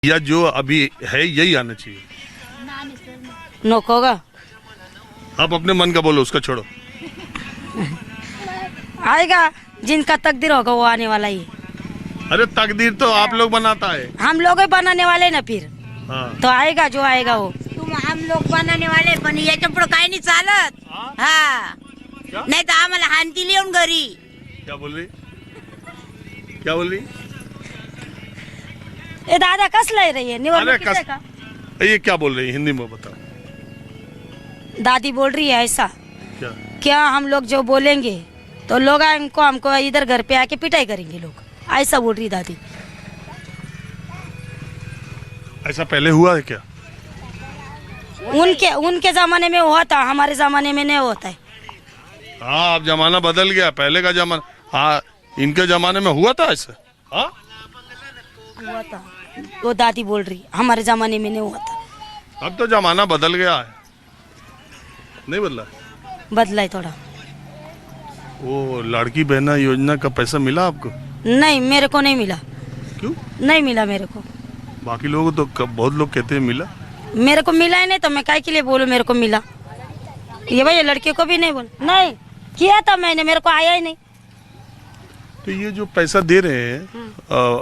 या जो अभी है यही आना चाहिए? नोक होगा। आप अपने मन का बोलो, उसका छोड़ो। आएगा, जिनका तकदीर होगा वो आने वाला ही। अरे तकदीर तो आप लोग बनाता है। हम लोग ही बनाने वाले ना फिर। हाँ। तो आएगा जो आएगा वो। तुम हम लोग बनाने वाले पण याच्या काय नहीं चालत। हाँ नहीं तो आम्हाला हानती लिहून घरी। क्या बोल रही? क्या बोल रही? ये दादा कस ले रही है निवडणूक अरे का? ये क्या बोल रही है? हिंदी में बताओ। दादी बोल रही है ऐसा क्या? क्या हम लोग जो बोलेंगे तो लोग हमको इधर घर पे आके पिटाई करेंगे लोग, ऐसा बोल रही दादी। ऐसा पहले हुआ है क्या? उनके जमाने में हुआ था, हमारे जमाने में नहीं होता है। हाँ, अब जमाना बदल गया। पहले का जमाना, हाँ इनके जमाने में हुआ था ऐसा। हाँ हुआ था, वो दादी बोल रही, हमारे जमाने में नहीं हुआ था। अब तो जमाना बदल गया है। नहीं बदला? बदला है थोड़ा। वो लड़की बहना योजना का पैसा मिला आपको? नहीं, मेरे को नहीं मिला। क्यों? नहीं मिला मेरे को। बाकी लोगों तो बहुत लोग कहते हैं मिला। मेरे को मिला ही नहीं, तो मैं काय के लिए बोलूं मेरे को मिला। ये भाई लड़के को भी नहीं बोल, नहीं किया था मैंने, मेरे को आया ही नहीं। तो ये जो पैसा दे रहे हैं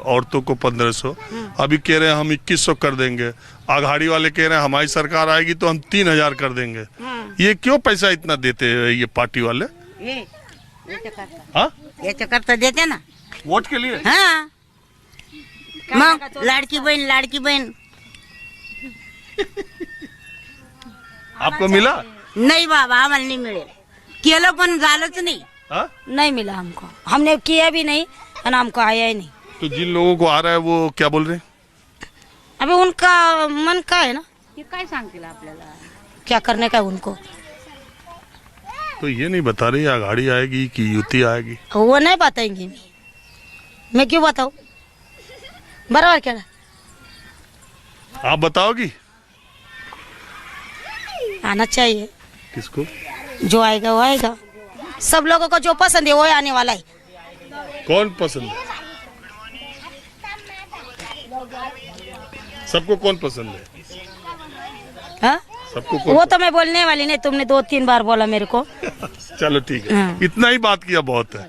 औरतों को 1500, अभी कह रहे हैं हम 2100 कर देंगे। आघाड़ी वाले कह रहे हैं हमारी सरकार आएगी तो हम 3000 कर देंगे। ये क्यों पैसा इतना देते हैं ये पार्टी वाले? हाँ, याच्या करता देते ना वोट के लिए। हाँ मग लाडकी बहन आपको मिला? नहीं बाबा आम्हाला नहीं मिळेल, केलं पण झालंच नहीं। हाँ? नहीं मिला हमको, हमने किया भी नहीं और हमको आया ही नहीं। तो जिन लोगों को आ रहा है वो क्या बोल रहे हैं? अभी उनका मन का है ना, हे काय सांगतील आपल्याला? क्या करने का है उनको। तो ये नहीं बता रही आघाड़ी आएगी कि युति आएगी? वो नहीं बताएंगे। मैं क्यों बताऊं? बराबर क्या आप बताओगी? आना चाहिए, किसको? जो आएगा वो आएगा। सब लोगों को जो पसंद है वो आने वाला है। कौन पसंद है? सबको कौन पसंद है? हाँ? सबको कौन? वो तो मैं बोलने वाली नहीं, तुमने 2-3 बार बोला मेरे को। चलो ठीक है, हाँ। इतना ही बात किया बहुत है।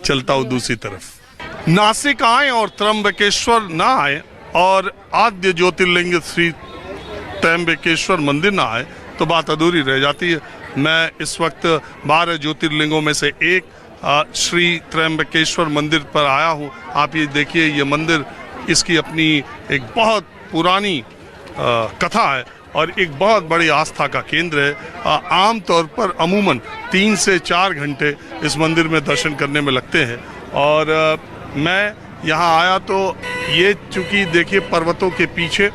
चलता हूँ दूसरी तरफ। नासिक आए और त्र्यंबकेश्वर ना आए और आद्य ज्योतिर्लिंग श्री त्र्यंबकेश्वर मंदिर ना आए तो बात अधूरी रह जाती है। मैं इस वक्त 12 ज्योतिर्लिंगों में से एक श्री त्र्यंबकेश्वर मंदिर पर आया हूँ। आप ये देखिए, ये मंदिर, इसकी अपनी एक बहुत पुरानी कथा है और एक बहुत बड़ी आस्था का केंद्र है। आम तौर पर अमूमन 3 से 4 घंटे इस मंदिर में दर्शन करने में लगते हैं। और मैं यहाँ आया तो ये, चूँकि देखिए पर्वतों के पीछे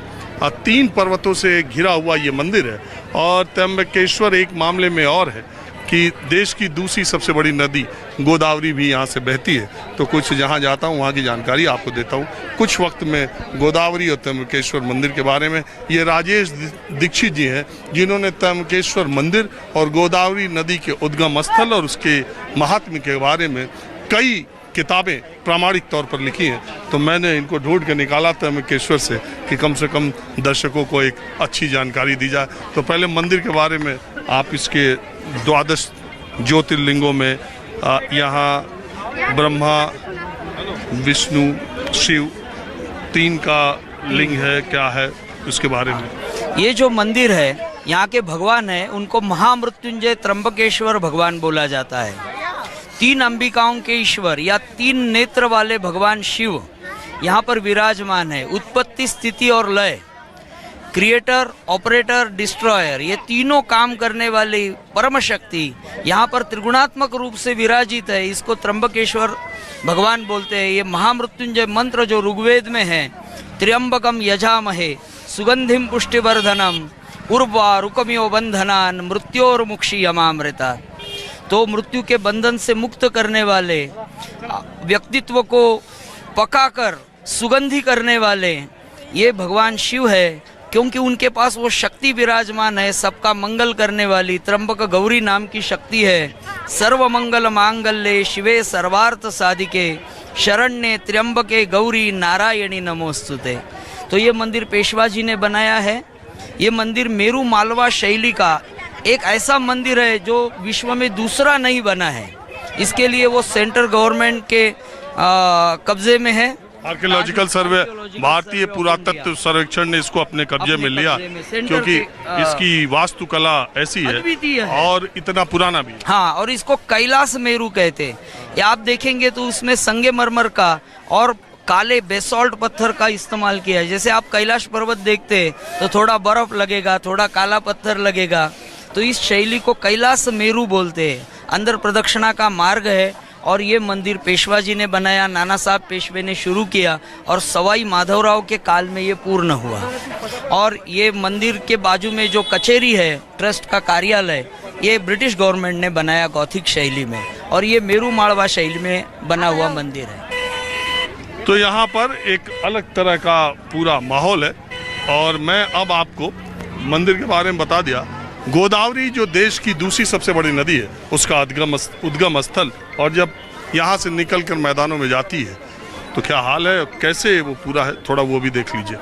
3 पर्वतों से घिरा हुआ ये मंदिर है। और त्र्यंबकेश्वर एक मामले में और है कि देश की दूसरी सबसे बड़ी नदी गोदावरी भी यहाँ से बहती है। तो कुछ जहाँ जाता हूँ वहाँ की जानकारी आपको देता हूँ कुछ वक्त में गोदावरी और त्र्यंबकेश्वर मंदिर के बारे में। ये राजेश दीक्षित जी हैं जिन्होंने त्र्यंबकेश्वर मंदिर और गोदावरी नदी के उद्गम स्थल और उसके महात्म्य के बारे में कई किताबें प्रामाणिक तौर पर लिखी हैं। तो मैंने इनको ढूंढ के निकाला त्र्यंबकेश्वर से कि कम दर्शकों को एक अच्छी जानकारी दी जाए। तो पहले मंदिर के बारे में आप इसके 12 ज्योतिर्लिंगों में यहाँ ब्रह्मा, विष्णु, शिव 3 का लिंग है, क्या है उसके बारे में? ये जो मंदिर है, यहाँ के भगवान है, उनको महामृत्युंजय त्र्यंबकेश्वर भगवान बोला जाता है। 3 अंबिकाओं के ईश्वर या 3 नेत्र वाले भगवान शिव यहाँ पर विराजमान है। उत्पत्ति, स्थिति और लय, क्रिएटर, ऑपरेटर, डिस्ट्रॉयर, ये तीनों काम करने वाली परम शक्ति यहाँ पर त्रिगुणात्मक रूप से विराजित है। इसको त्र्यंबकेश्वर भगवान बोलते हैं। ये महामृत्युंजय मंत्र जो ऋग्वेद में है, त्र्यंबकम यजामहे सुगंधिम पुष्टिवर्धनम उर्वा रुकमियो बंधनान मृत्योर्मुक्षी यमामृता। तो मृत्यु के बंधन से मुक्त करने वाले, व्यक्तित्व को पकाकर सुगंधी करने वाले ये भगवान शिव है, क्योंकि उनके पास वो शक्ति विराजमान है। सबका मंगल करने वाली त्र्यंबक गौरी नाम की शक्ति है। सर्व मंगल मांगल्ये शिवे सर्वार्थ साधिके शरण्ये त्र्यंबके गौरी नारायणी नमोस्तुते। तो ये मंदिर पेशवा जी ने बनाया है। ये मंदिर मेरू मालवा शैली का एक ऐसा मंदिर है जो विश्व में दूसरा नहीं बना है। इसके लिए वो सेंट्रल गवर्नमेंट के कब्जे में है। आर्कियोलॉजिकल सर्वे, भारतीय पुरातत्व सर्वेक्षण ने इसको अपने कब्जे में लिया क्योंकि इसकी वास्तुकला ऐसी है और इतना पुराना भी। हाँ, और इसको कैलाश मेरू कहते हैं। ये आप देखेंगे तो उसमें संगमरमर का और काले बेसॉल्ट पत्थर का इस्तेमाल किया है। जैसे आप कैलाश पर्वत देखते हैं तो थोड़ा बर्फ लगेगा, थोड़ा काला पत्थर लगेगा, तो इस शैली को कैलाश मेरू बोलते हैं। अंदर प्रदक्षिणा का मार्ग है और ये मंदिर पेशवा जी ने बनाया, नाना साहब पेशवे ने शुरू किया और सवाई माधवराव के काल में ये पूर्ण हुआ। और ये मंदिर के बाजू में जो कचेरी है, ट्रस्ट का कार्यालय, ये ब्रिटिश गवर्नमेंट ने बनाया गौथिक शैली में, और ये मेरू मालवा शैली में बना हुआ मंदिर है। तो यहाँ पर एक अलग तरह का पूरा माहौल है। और मैं अब आपको मंदिर के बारे में बता दिया। गोदावरी जो देश की दूसरी सबसे बड़ी नदी है, उसका उद्गम स्थल, और जब यहाँ से निकल कर मैदानों में जाती है तो क्या हाल है, कैसे वो पूरा है, थोड़ा वो भी देख लीजिए।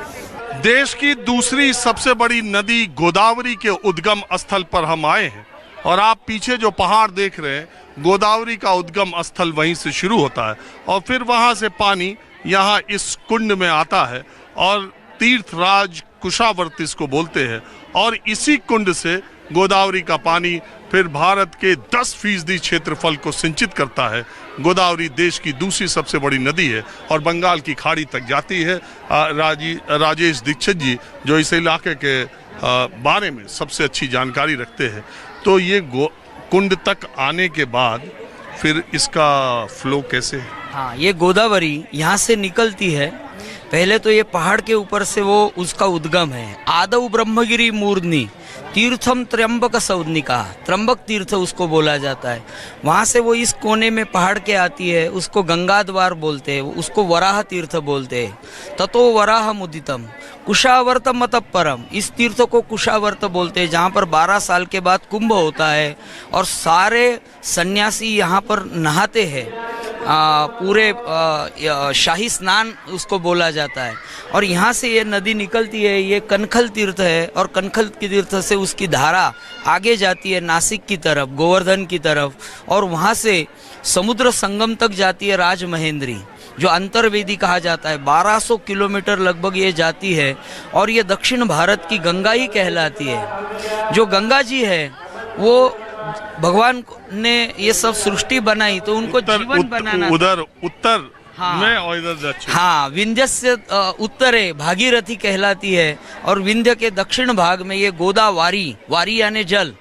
देश की दूसरी सबसे बड़ी नदी गोदावरी के उद्गम स्थल पर हम आए हैं और आप पीछे जो पहाड़ देख रहे हैं, गोदावरी का उद्गम स्थल वहीं से शुरू होता है और फिर वहाँ से पानी यहाँ इस कुंड में आता है और तीर्थराज कुशावर्त इसको बोलते हैं। और इसी कुंड से गोदावरी का पानी फिर भारत के 10% क्षेत्रफल को सिंचित करता है। गोदावरी देश की दूसरी सबसे बड़ी नदी है और बंगाल की खाड़ी तक जाती है। राजेश दीक्षित जी जो इस इलाके के बारे में सबसे अच्छी जानकारी रखते हैं, तो ये कुंड तक आने के बाद फिर इसका फ्लो कैसे है? हाँ, ये गोदावरी यहाँ से निकलती है। पहले तो ये पहाड़ के ऊपर से वो उसका उद्गम है। आदौ ब्रह्मगिरी मूर्धनि तीर्थम त्र्यंबक सौदनिका, त्र्यंबक तीर्थ उसको बोला जाता है। वहाँ से वो इस कोने में पहाड़ के आती है, उसको गंगा द्वार बोलते हैं, उसको वराह तीर्थ बोलते हैं। ततो वराह मुदितम कुशावर्त मतः परम, इस तीर्थ को कुशावर्त बोलते हैं, जहाँ पर 12 साल के बाद कुंभ होता है और सारे सन्यासी यहाँ पर नहाते हैं। पूरे शाही स्नान उसको बोला जाता है। और यहाँ से ये नदी निकलती है, ये कनखल तीर्थ है और कनखल की तीर्थ से उसकी धारा आगे जाती है नासिक की तरफ, गोवर्धन की तरफ, और वहाँ से समुद्र संगम तक जाती है राजमहेंद्री, जो अंतर्वेदी कहा जाता है। 1200 किलोमीटर लगभग ये जाती है और ये दक्षिण भारत की गंगा ही कहलाती है। जो गंगा जी है वो भगवान ने ये सब सृष्टि बनाई तो उनको जीवन बनाना उधर उत्तर में और इधर दक्षिण। हाँ, विंध्य से उत्तरे भागीरथी कहलाती है और विंध्य के दक्षिण भाग में ये गोदावारी, वारी यानी जल,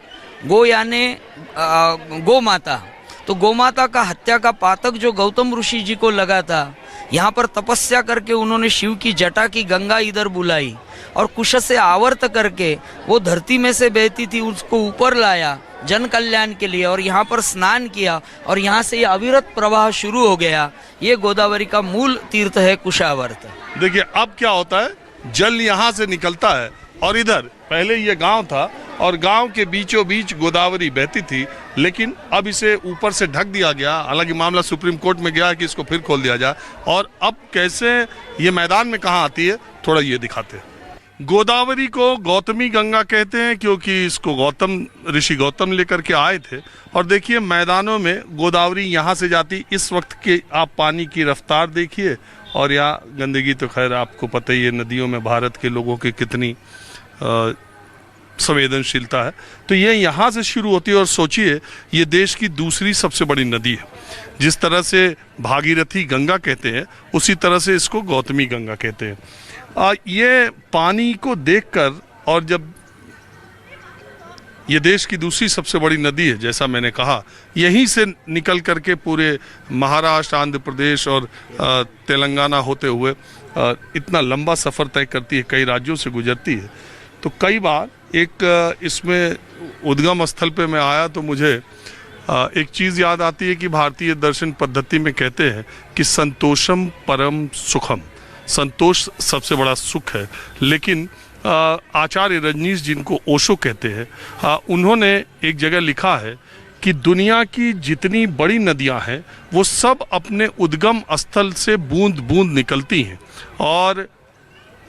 गो यानी गो माता। तो गौ माता का हत्या का पातक जो गौतम ऋषि जी को लगा था, यहाँ पर तपस्या करके उन्होंने शिव की जटा की गंगा इधर बुलाई और कुश से आवर्त करके वो धरती में से बहती थी, उसको ऊपर लाया जन कल्याण के लिए और यहाँ पर स्नान किया और यहाँ से ये अविरत प्रवाह शुरू हो गया। ये गोदावरी का मूल तीर्थ है कुशावर्त। देखिए अब क्या होता है, जल यहाँ से निकलता है और इधर पहले ये गांव था और गांव के बीचों बीच गोदावरी बहती थी, लेकिन अब इसे ऊपर से ढक दिया गया। हालांकि मामला सुप्रीम कोर्ट में गया कि इसको फिर खोल दिया जाए। और अब कैसे ये मैदान में कहाँ आती है, थोड़ा ये दिखाते हैं। गोदावरी को गौतमी गंगा कहते हैं क्योंकि इसको ऋषि गौतम लेकर के आए थे। और देखिए मैदानों में गोदावरी यहाँ से जाती। इस वक्त के आप पानी की रफ्तार देखिए और यहाँ गंदगी तो खैर आपको पता ही है, नदियों में भारत के लोगों की कितनी संवेदनशीलता है। तो ये यहाँ से शुरू होती है और सोचिए ये देश की दूसरी सबसे बड़ी नदी है। जिस तरह से भागीरथी गंगा कहते हैं उसी तरह से इसको गौतमी गंगा कहते हैं। ये पानी को देखकर, और जब ये देश की दूसरी सबसे बड़ी नदी है जैसा मैंने कहा, यहीं से निकल करके पूरे महाराष्ट्र, आंध्र प्रदेश और तेलंगाना होते हुए इतना लंबा सफ़र तय करती है, कई राज्यों से गुजरती है। तो कई बार एक इसमें उद्गम स्थल पे मैं आया तो मुझे एक चीज़ याद आती है कि भारतीय दर्शन पद्धति में कहते हैं कि संतोषम परम सुखम, संतोष सबसे बड़ा सुख है। लेकिन आचार्य रजनीश जिनको ओशो कहते हैं, उन्होंने एक जगह लिखा है कि दुनिया की जितनी बड़ी नदियां हैं वो सब अपने उद्गम स्थल से बूंद बूंद निकलती हैं और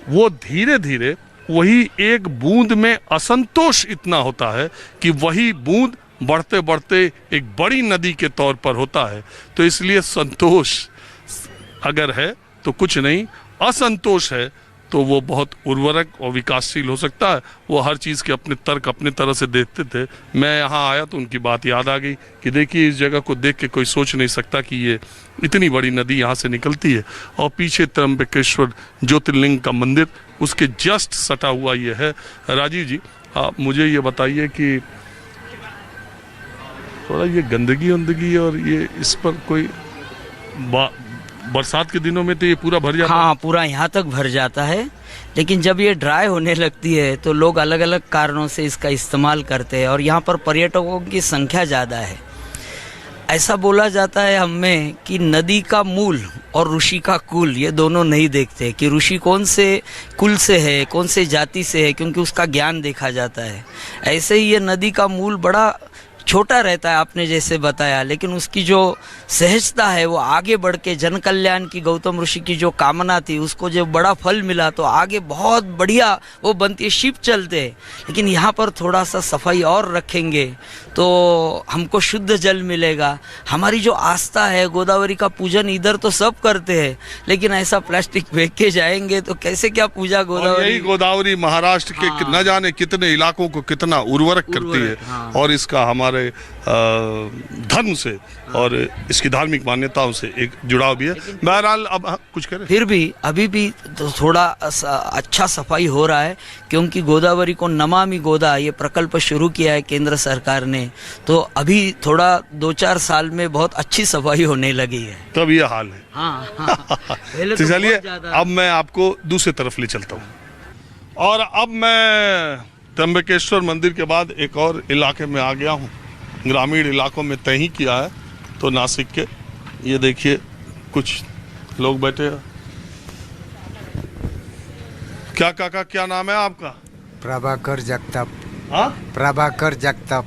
वो धीरे धीरे वही एक बूंद में असंतोष इतना होता है कि वही बूंद बढ़ते बढ़ते एक बड़ी नदी के तौर पर होता है। तो इसलिए संतोष अगर है तो कुछ नहीं, असंतोष है तो वो बहुत उर्वरक और विकासशील हो सकता है। वो हर चीज़ के अपने तर्क अपने तरह से देखते थे। मैं यहाँ आया तो उनकी बात याद आ गई कि देखिए इस जगह को देख के कोई सोच नहीं सकता कि ये इतनी बड़ी नदी यहाँ से निकलती है। और पीछे त्र्यंबकेश्वर ज्योतिर्लिंग का मंदिर उसके जस्ट सटा हुआ ये है। राजीव जी, आप मुझे ये बताइए कि थोड़ा ये गंदगी और ये इस पर कोई बरसात के दिनों में तो ये पूरा भर जाता है। हाँ, पूरा यहाँ तक भर जाता है, लेकिन जब ये ड्राई होने लगती है तो लोग अलग अलग कारणों से इसका इस्तेमाल करते हैं और यहाँ पर पर्यटकों की संख्या ज़्यादा है। ऐसा बोला जाता है हमें कि नदी का मूल और ऋषि का कुल ये दोनों नहीं देखते कि ऋषि कौन से कुल से है, कौन से जाति से है, क्योंकि उसका ज्ञान देखा जाता है। ऐसे ही ये नदी का मूल बड़ा छोटा रहता है आपने जैसे बताया, लेकिन उसकी जो सहजता है वो आगे बढ़ के जन कल्याण की गौतम ऋषि की जो कामना थी उसको जब बड़ा फल मिला तो आगे बहुत बढ़िया वो बनती है, शिप चलते हैं। लेकिन यहाँ पर थोड़ा सा सफाई और रखेंगे तो हमको शुद्ध जल मिलेगा। हमारी जो आस्था है, गोदावरी का पूजन इधर तो सब करते हैं, लेकिन ऐसा प्लास्टिक फेंक के जाएंगे तो कैसे क्या पूजा गोदावरी। यही गोदावरी महाराष्ट्र के न जाने कितने इलाकों को कितना उर्वरक करती है। हाँ। और इसका हमारे धर्म से और इसकी धार्मिक मान्यताओं से एक जुड़ाव भी है। बहरहाल अब कुछ करें, फिर भी अभी भी तो थोड़ा अच्छा सफाई हो रहा है, क्योंकि गोदावरी को नमामि गोदा ये प्रकल्प शुरू किया है केंद्र सरकार ने, तो अभी थोड़ा 2-4 साल में बहुत अच्छी सफाई होने लगी है। तब ये हाल है। हाँ, पहले तो तो चलिए बहुत ज्यादा। अब मैं आपको दूसरी तरफ ले चलता हूँ। और अब मैं त्र्यंबकेश्वर मंदिर के बाद एक और इलाके में आ गया हूँ। ग्रामीण इलाकों में तय ही किया है तो नासिक के ये देखिए कुछ लोग बैठे हैं। क्या काका, क्या नाम है आपका? प्रभाकर जगताप। हाँ, प्रभाकर जगताप।